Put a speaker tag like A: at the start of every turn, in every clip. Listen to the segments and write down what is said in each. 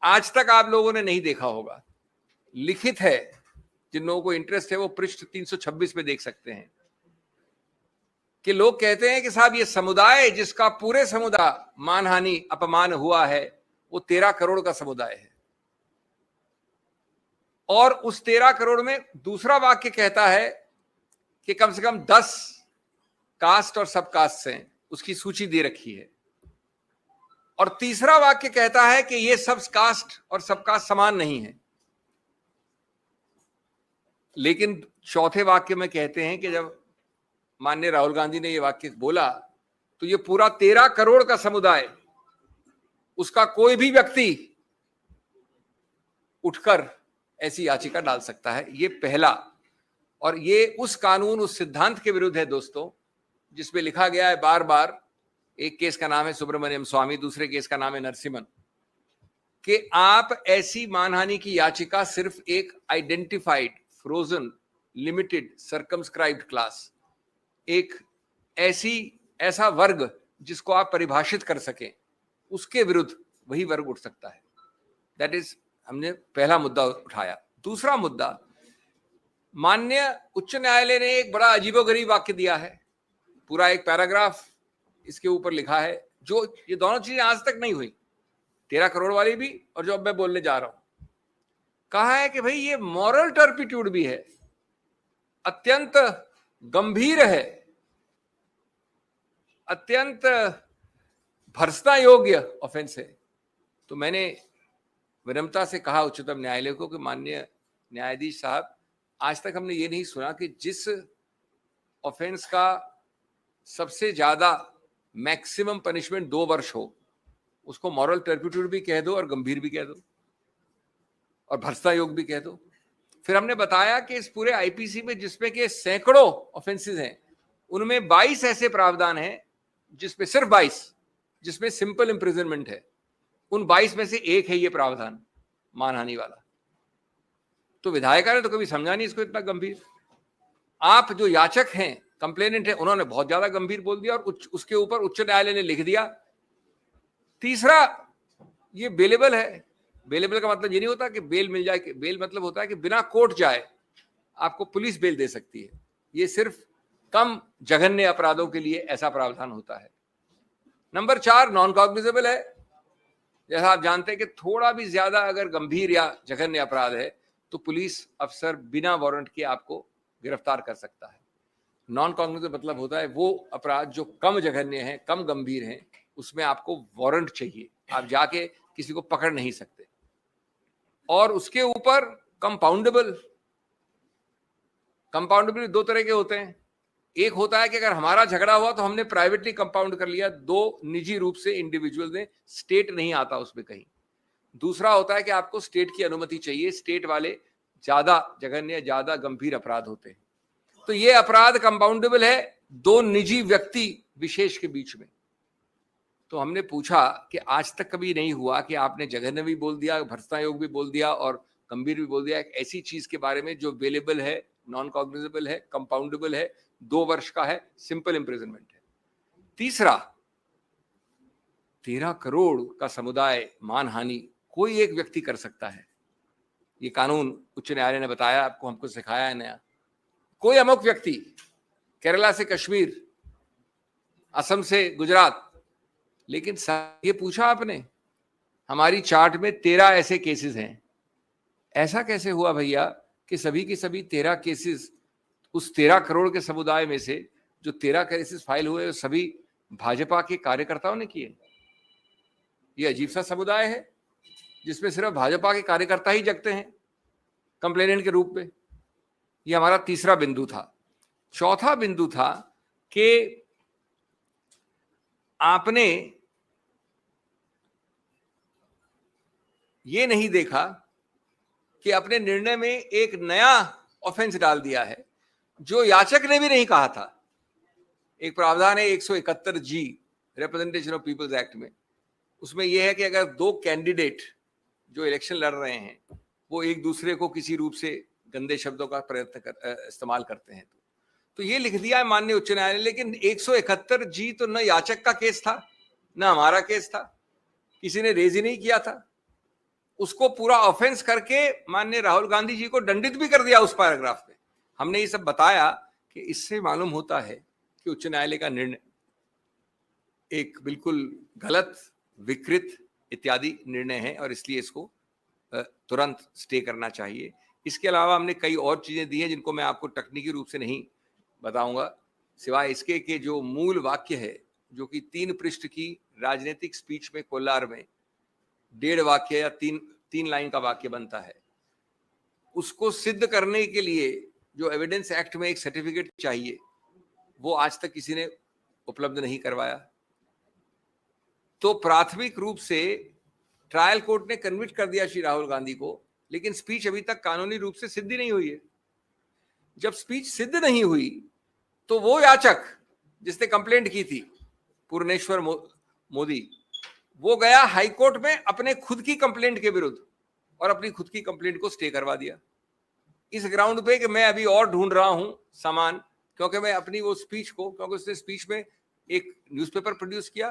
A: आज तक आप लोगों ने नहीं देखा होगा, लिखित है, जिन लोगों को इंटरेस्ट है वो पृष्ठ 326 पे देख सकते हैं कि लोग कहते हैं कि साहब ये समुदाय जिसका पूरे समुदाय मानहानि अपमान हुआ है वो 13 करोड़ का समुदाय है, और उस 13 करोड़ में दूसरा वाक्य कहता है कि कम से कम 10 कास्ट और सब कास्ट हैं, उसकी सूची दे रखी है, और तीसरा वाक्य कहता है कि ये सब कास्ट और सब कास्ट समान नहीं है। लेकिन चौथे वाक्य में कहते हैं कि जब माननीय राहुल गांधी ने ये वाक्य बोला तो ये पूरा 13 करोड़ का समुदाय, उसका कोई भी व्यक्ति उठकर ऐसी याचिका डाल सकता है। ये पहला, और ये उस कानून, उस सिद्धांत के विरुद्ध है दोस्तों, जिसमें लिखा गया है बार बार, एक केस का नाम है सुब्रमण्यम स्वामी, दूसरे केस का नाम है नरसिम्हन, कि आप ऐसी मानहानि की याचिका सिर्फ एक identified, frozen, limited, circumscribed class, एक ऐसा वर्ग जिसको आप परिभाषित कर सकें, उसके विरुद्ध वही वर्ग उठ सकता है। दैट इज, हमने पहला मुद्दा उठाया। दूसरा मुद्दा, माननीय उच्च न्यायालय ने एक बड़ा अजीबोगरीब वाक्य दिया है, पूरा एक पैराग्राफ इसके ऊपर लिखा है, जो ये दोनों चीजें आज तक नहीं हुई, 13 करोड़ वाली भी और जो अब मैं बोलने जा रहा हूं। कहा है कि भाई ये मॉरल टर्पिट्यूड भी है, अत्यंत गंभीर है, अत्यंत भर्त्सना योग्य ऑफेंस है। तो मैंने विनम्रता से कहा उच्चतम न्यायालय को कि माननीय न्यायाधीश साहब, आज तक हमने ये नहीं सुना कि जिस ऑफेंस का सबसे ज्यादा मैक्सिमम पनिशमेंट 2 वर्ष हो, उसको मॉरल टर्पिट्यूड भी कह दो और गंभीर भी कह दो और भर्त्सना योग्य भी कह दो। फिर हमने बताया कि इस पूरे आईपीसी में, जिसमें के सैकड़ों ऑफेंसेस हैं, उनमें 22 ऐसे प्रावधान हैं जिसमें सिर्फ 22 जिसमें सिंपल इंप्रिजनमेंट है। उन 22 में से एक है ये प्रावधान मानहानि वाला। तो विधायिका ने तो कभी समझा नहीं इसको इतना गंभीर। आप जो याचक हैं, कंप्लेनेंट है, उन्होंने बहुत ज्यादा गंभीर बोल दिया, और उसके ऊपर उच्च न्यायालय ने लिख दिया। तीसरा, ये बेलेबल है। बेलेबल का मतलब ये नहीं होता कि बेल मिल जाए, बेल मतलब होता है कि बिना कोर्ट जाए आपको पुलिस बेल दे सकती है। ये सिर्फ कम जघन्य अपराधों के लिए ऐसा प्रावधान होता है। नंबर 4, नॉन कॉग्निजेबल है। जैसा आप जानते हैं कि थोड़ा भी ज्यादा अगर गंभीर या जघन्य अपराध है तो पुलिस अफसर बिना वारंट के आपको गिरफ्तार कर सकता है। नॉन कॉग्निजेबल मतलब होता है वो अपराध जो कम जघन्य है, कम गंभीर है, उसमें आपको वारंट चाहिए, आप जाके किसी को पकड़ नहीं सकते। और उसके ऊपर कंपाउंडेबल 2 तरह के होते हैं। एक होता है कि अगर हमारा झगड़ा हुआ तो हमने प्राइवेटली कंपाउंड कर लिया, 2 निजी रूप से इंडिविजुअल ने, स्टेट नहीं आता उसमें कहीं। दूसरा होता है कि आपको स्टेट की अनुमति चाहिए, स्टेट वाले ज्यादा जघन्य, ज्यादा गंभीर अपराध होते हैं। तो ये अपराध कंपाउंडेबल है 2 निजी व्यक्ति विशेष के बीच में। तो हमने पूछा कि आज तक कभी नहीं हुआ कि आपने जघन्य भी बोल दिया, भर्त्सना योग्य भी बोल दिया और गंभीर भी बोल दिया, एक ऐसी चीज के बारे में जो बेलेबल है, नॉन कॉग्निजेबल है, कंपाउंडेबल है, 2 वर्ष का है, सिंपल इंप्रिजनमेंट है। तीसरा, 13 करोड़ का समुदाय मानहानि कोई एक व्यक्ति कर सकता है। ये कानून उच्च न्यायालय ने बताया आपको, हमको सिखाया है नया। कोई अमुक व्यक्ति, केरला से कश्मीर, असम से गुजरात, लेकिन ये पूछा आपने, हमारी चार्ट में 13 ऐसे केसेस हैं। ऐसा कैसे हुआ भैया कि सभी के सभी 13 केसेस उस 13 करोड़ के समुदाय में से जो 13 केसेस फाइल हुए सभी भाजपा के कार्यकर्ताओं ने किए? ये अजीब सा समुदाय है जिसमें सिर्फ भाजपा के कार्यकर्ता ही जगते हैं कंप्लेनेंट के रूप में। ये हमारा तीसरा बिंदु था। चौथा बिंदु था कि आपने ये नहीं देखा कि अपने निर्णय में एक नया ऑफेंस डाल दिया है जो याचक ने भी नहीं कहा था। एक प्रावधान है 171 जी रिप्रेजेंटेशन ऑफ पीपल्स एक्ट में, उसमें यह है कि अगर 2 कैंडिडेट जो इलेक्शन लड़ रहे हैं वो एक दूसरे को किसी रूप से गंदे शब्दों का इस्तेमाल करते हैं तो ये लिख दिया है माननीय उच्च न्यायालय। लेकिन 171 जी तो न याचक का केस था, न हमारा केस था, किसी ने रेज ही नहीं किया था। उसको पूरा ऑफेंस करके माननीय राहुल गांधी जी को दंडित भी कर दिया उस पैराग्राफ में। हमने ये सब बताया कि इससे मालूम होता है कि उच्च न्यायालय का निर्णय एक बिल्कुल गलत, विकृत इत्यादि निर्णय है और इसलिए इसको तुरंत स्टे करना चाहिए। इसके अलावा हमने कई और चीजें दी हैं जिनको मैं आपको तकनीकी रूप से नहीं बताऊंगा, सिवाय इसके कि जो मूल वाक्य है, जो कि 3 पृष्ठ की राजनीतिक स्पीच में कोलार में 1.5 वाक्य या 3 लाइन का वाक्य बनता है, उसको सिद्ध करने के लिए जो एविडेंस एक्ट में एक सर्टिफिकेट चाहिए, वो आज तक किसी ने उपलब्ध नहीं करवाया। तो प्राथमिक रूप से ट्रायल कोर्ट ने कन्विक्ट कर दिया श्री राहुल गांधी को, लेकिन स्पीच अभी तक कानूनी रूप से सिद्ध नहीं हुई है। जब स्पीच सिद्ध नहीं हुई तो वो याचक जिसने कंप्लेंट की थी, पूर्णेश्वर मोदी, वो गया हाईकोर्ट में अपने खुद की कंप्लेंट के विरुद्ध और अपनी खुद की कंप्लेंट को स्टे करवा दिया, इस ग्राउंड पे कि मैं अभी और ढूंढ रहा हूं सामान, क्योंकि मैं अपनी वो स्पीच को, क्योंकि उसने स्पीच में एक न्यूज़पेपर प्रोड्यूस किया,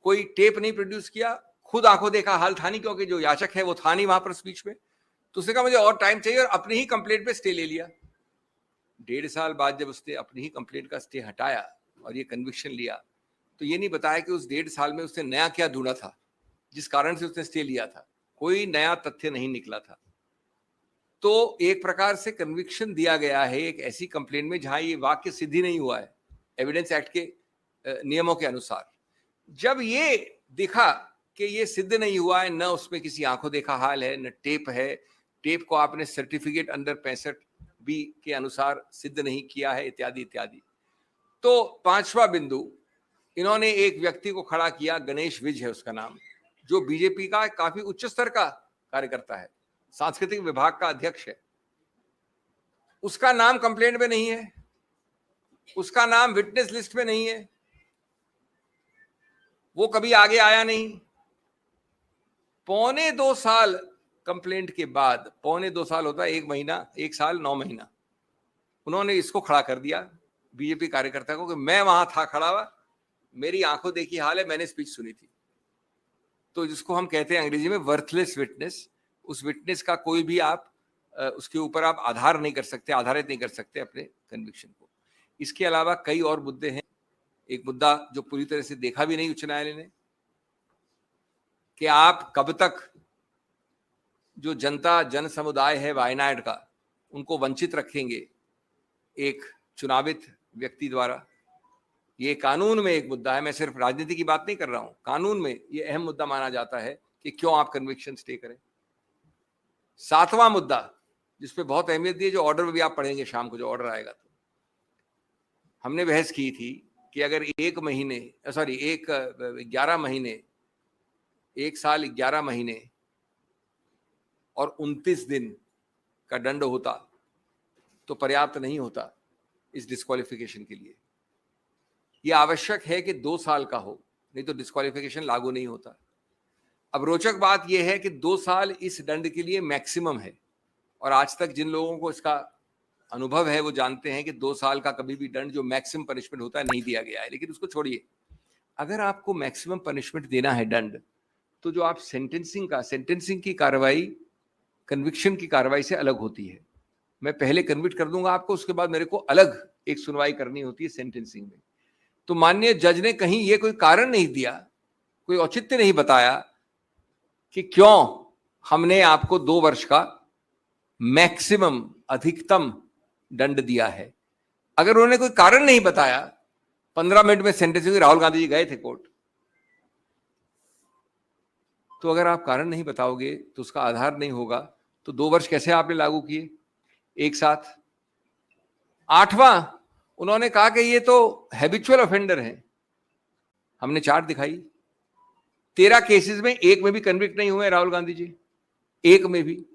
A: कोई टेप नहीं प्रोड्यूस किया, खुद आंखों देखा हाल था नहीं, क्योंकि जो याचक है वो था नहीं वहां पर स्पीच में, तो उसने कहा मुझे और टाइम चाहिए और अपनी ही कंप्लेंट पे स्टे ले लिया। 1.5 साल बाद जब उसने अपनी ही कंप्लेंट का स्टे हटाया और ये कन्विक्शन लिया, तो ये नहीं बताया कि उस 1.5 साल में उसने नया क्या ढूंढा था जिस कारण से उसने स्टे लिया था। कोई नया तथ्य नहीं निकला था। तो एक प्रकार से कन्विक्शन दिया गया है एक ऐसी कंप्लेंट में जहां ये वाक्य सिद्ध ही नहीं हुआ है एविडेंस एक्ट के नियमों के अनुसार। जब ये दिखा कि ये सिद्ध नहीं हुआ है, न उसमें किसी आंखों देखा हाल है, न टेप है, टेप को आपने सर्टिफिकेट अंडर 65B के अनुसार सिद्ध नहीं किया है, इत्यादि इत्यादि। तो 5वां बिंदु, इन्होंने एक व्यक्ति को खड़ा किया, गणेश विज है उसका नाम, जो बीजेपी का काफी उच्च स्तर का कार्यकर्ता है, सांस्कृतिक विभाग का अध्यक्ष है। उसका नाम कंप्लेंट में नहीं है, उसका नाम विटनेस लिस्ट में नहीं है, वो कभी आगे आया नहीं। 1.25 साल कंप्लेंट के बाद, 1.25 साल होता है 1 महीना, 1 साल 9 महीना, उन्होंने इसको खड़ा कर दिया बीजेपी कार्यकर्ता को कि मैं वहां था खड़ा हुआ, मेरी आंखों देखी हाल है, मैंने स्पीच सुनी थी। तो जिसको हम कहते हैं अंग्रेजी में वर्थलेस विटनेस, उस विटनेस का कोई भी आप उसके ऊपर आप आधार नहीं कर सकते, आधारित नहीं कर सकते अपने कन्विक्शन को। इसके अलावा कई और मुद्दे हैं। एक मुद्दा जो पूरी तरह से देखा भी नहीं उच्च न्यायालय ने, कि आप कब तक जो जनता, जन समुदाय है वायनाड का, उनको वंचित रखेंगे एक चुनावित व्यक्ति द्वारा। ये कानून में एक मुद्दा है, मैं सिर्फ राजनीति की बात नहीं कर रहा हूं, कानून में ये अहम मुद्दा माना जाता है कि क्यों आप कन्विक्शन स्टे करें। 7वां मुद्दा जिसपे बहुत अहमियत दी है, जो ऑर्डर में भी आप पढ़ेंगे शाम को, जो ऑर्डर आएगा, तो हमने बहस की थी कि अगर 1 साल 11 महीने और 29 दिन का दंड होता तो पर्याप्त नहीं होता इस डिस्क्वालिफिकेशन के लिए। यह आवश्यक है कि 2 साल का हो, नहीं तो डिस्क्वालिफिकेशन लागू नहीं होता। अब रोचक बात यह है कि 2 साल इस दंड के लिए मैक्सिमम है, और आज तक जिन लोगों को इसका अनुभव है वो जानते हैं कि 2 साल का कभी भी दंड जो मैक्सिमम पनिशमेंट होता है नहीं दिया गया है। लेकिन उसको छोड़िए, अगर आपको मैक्सिमम पनिशमेंट देना है दंड, तो जो आप सेंटेंसिंग की कार्रवाई कन्विक्शन की कार्रवाई से अलग होती है। मैं पहले कन्विक्ट कर दूंगा आपको, उसके बाद मेरे को अलग एक सुनवाई करनी होती है सेंटेंसिंग में। तो माननीय जज ने कहीं ये कोई कारण नहीं दिया, कोई औचित्य नहीं बताया कि क्यों हमने आपको 2 वर्ष का मैक्सिमम, अधिकतम दंड दिया है। अगर उन्होंने कोई कारण नहीं बताया, 15 मिनट में सेंटेंसिंग, राहुल गांधी जी गए थे कोर्ट, तो अगर आप कारण नहीं बताओगे तो उसका आधार नहीं होगा, तो 2 वर्ष कैसे आपने लागू किए एक साथ। 8वां, उन्होंने कहा कि ये तो हैबिचुअल ऑफेंडर है। हमने चार्ट दिखाई, 13 केसेस में 1 में भी कन्विक्ट नहीं हुए राहुल गांधी जी, 1 में भी।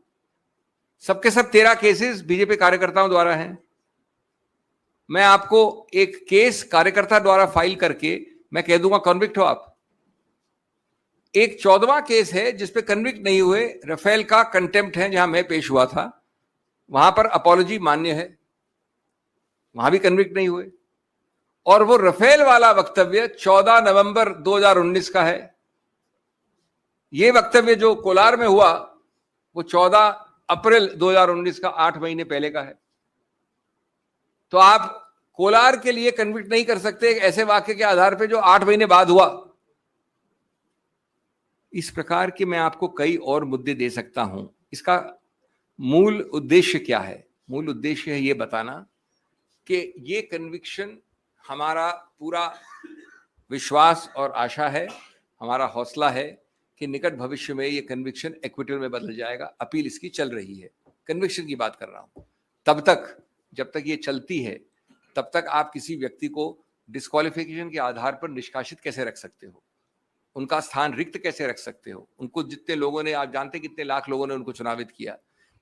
A: सबके सब 13 केसेस बीजेपी कार्यकर्ताओं द्वारा हैं। मैं आपको एक केस कार्यकर्ता द्वारा फाइल करके मैं कह दूंगा कन्विक्ट हो आप। एक 14वां केस है जिसपे कन्विक्ट नहीं हुए, राफेल का कंटेम्प्ट है, जहां मैं पेश हुआ था, वहां पर अपॉलॉजी मान्य है, वहां भी कन्विक्ट नहीं हुए। और वो राफेल वाला वक्तव्य 14 नवंबर 2019 का है। ये वक्तव्य जो कोलार में हुआ वो 14 अप्रैल 2019 का 8 महीने पहले का है। तो आप कोलार के लिए कन्विक्ट नहीं कर सकते एक ऐसे वाक्य के आधार पे जो 8 महीने बाद हुआ। इस प्रकार के मैं आपको कई और मुद्दे दे सकता हूं। इसका मूल उद्देश्य क्या है? मूल उद्देश्य है ये बताना कि ये कन्विक्शन हमारा पूरा विश्वास और आशा है, हमारा हौसला है कि निकट भविष्य में ये कन्विक्शन इक्विटल में बदल जाएगा। अपील इसकी चल रही है, कन्विक्शन की बात कर रहा हूं। तब तक, जब तक ये चलती है, तब तक आप किसी व्यक्ति को डिस्क्वालिफिकेशन के आधार पर निष्कासित कैसे रख सकते हो, उनका स्थान रिक्त कैसे रख सकते हो? उनको जितने लोगों ने, आप जानते कितने लाख लोगों ने उनको चुनावित किया,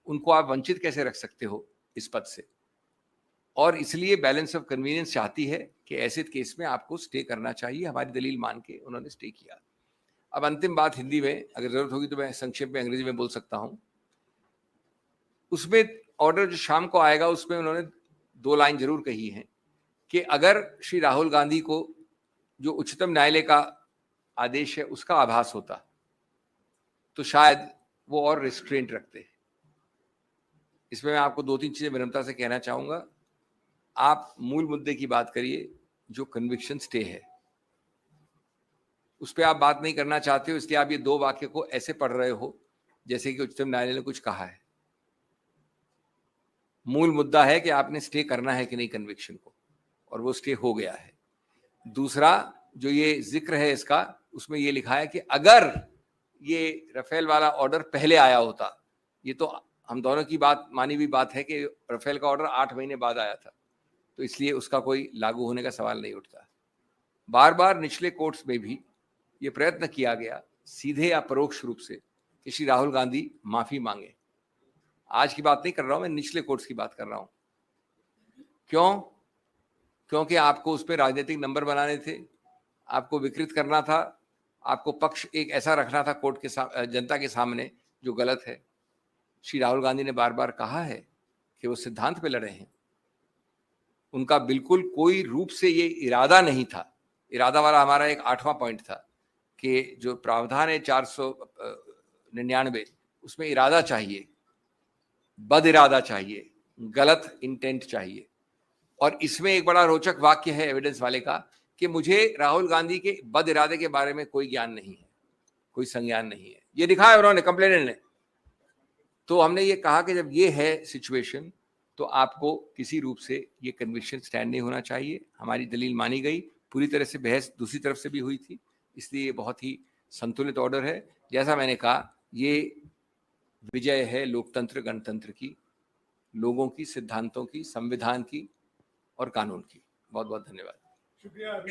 A: उनको आप वंचित कैसे रख सकते हो इस पद से? और इसलिए बैलेंस ऑफ कन्वीनियंस चाहती है कि ऐसे केस में आपको स्टे करना चाहिए। हमारी दलील मान के उन्होंने स्टे किया। अब अंतिम बात हिंदी में, अगर जरूरत होगी तो मैं संक्षेप में अंग्रेजी में बोल सकता हूं। उसमें ऑर्डर जो शाम को आएगा उसमें उन्होंने 2 लाइन जरूर कही है कि अगर श्री राहुल गांधी को जो उच्चतम न्यायालय का आदेश है उसका आभास होता तो शायद वो और रिस्ट्रेंट रखते। इसमें मैं आपको 2-3 चीजें विनम्रता से कहना चाहूंगा। आप मूल मुद्दे की बात करिए, जो कन्विक्शन स्टे है उस पर आप बात नहीं करना चाहते हो, इसलिए आप ये 2 वाक्य को ऐसे पढ़ रहे हो जैसे कि उच्चतम न्यायालय ने कुछ कहा है। मूल मुद्दा है कि आपने स्टे करना है कि नहीं कन्विक्शन को, और वो स्टे हो गया है। दूसरा जो ये जिक्र है इसका, उसमें ये लिखा है कि अगर ये राफेल वाला ऑर्डर पहले आया होता, ये तो हम दोनों की बात मानी हुई बात है कि राफेल का ऑर्डर 8 महीने बाद आया था, तो इसलिए उसका कोई लागू होने का सवाल नहीं उठता। बार बार निचले कोर्ट्स में भी ये प्रयत्न किया गया, सीधे या परोक्ष रूप से, कि श्री राहुल गांधी माफी मांगे। आज की बात नहीं कर रहा हूं मैं, निचले कोर्ट्स की बात कर रहा हूं। क्यों? क्योंकि आपको उस पर राजनीतिक नंबर बनाने थे, आपको विकृत करना था, आपको पक्ष एक ऐसा रखना था कोर्ट के जनता के सामने जो गलत है। श्री राहुल गांधी ने बार बार कहा है कि वो सिद्धांत पे लड़े हैं। उनका बिल्कुल कोई रूप से ये इरादा नहीं था। इरादा वाला हमारा एक 8वां पॉइंट था कि जो प्रावधान है 499, उसमें इरादा चाहिए, बद इरादा चाहिए, गलत इंटेंट चाहिए। और इसमें एक बड़ा रोचक वाक्य है एविडेंस वाले का कि मुझे राहुल गांधी के बद इरादे के बारे में कोई ज्ञान नहीं है, कोई संज्ञान नहीं है, ये लिखा है उन्होंने, कंप्लेनेंट ने। तो हमने ये कहा कि जब ये है सिचुएशन तो आपको किसी रूप से ये कन्विक्शन स्टैंड नहीं होना चाहिए। हमारी दलील मानी गई, पूरी तरह से बहस दूसरी तरफ से भी हुई थी, इसलिए ये बहुत ही संतुलित ऑर्डर है। जैसा मैंने कहा, ये विजय है लोकतंत्र, गणतंत्र की, लोगों की, सिद्धांतों की, संविधान की और कानून की। बहुत बहुत धन्यवाद। शुक्रिया।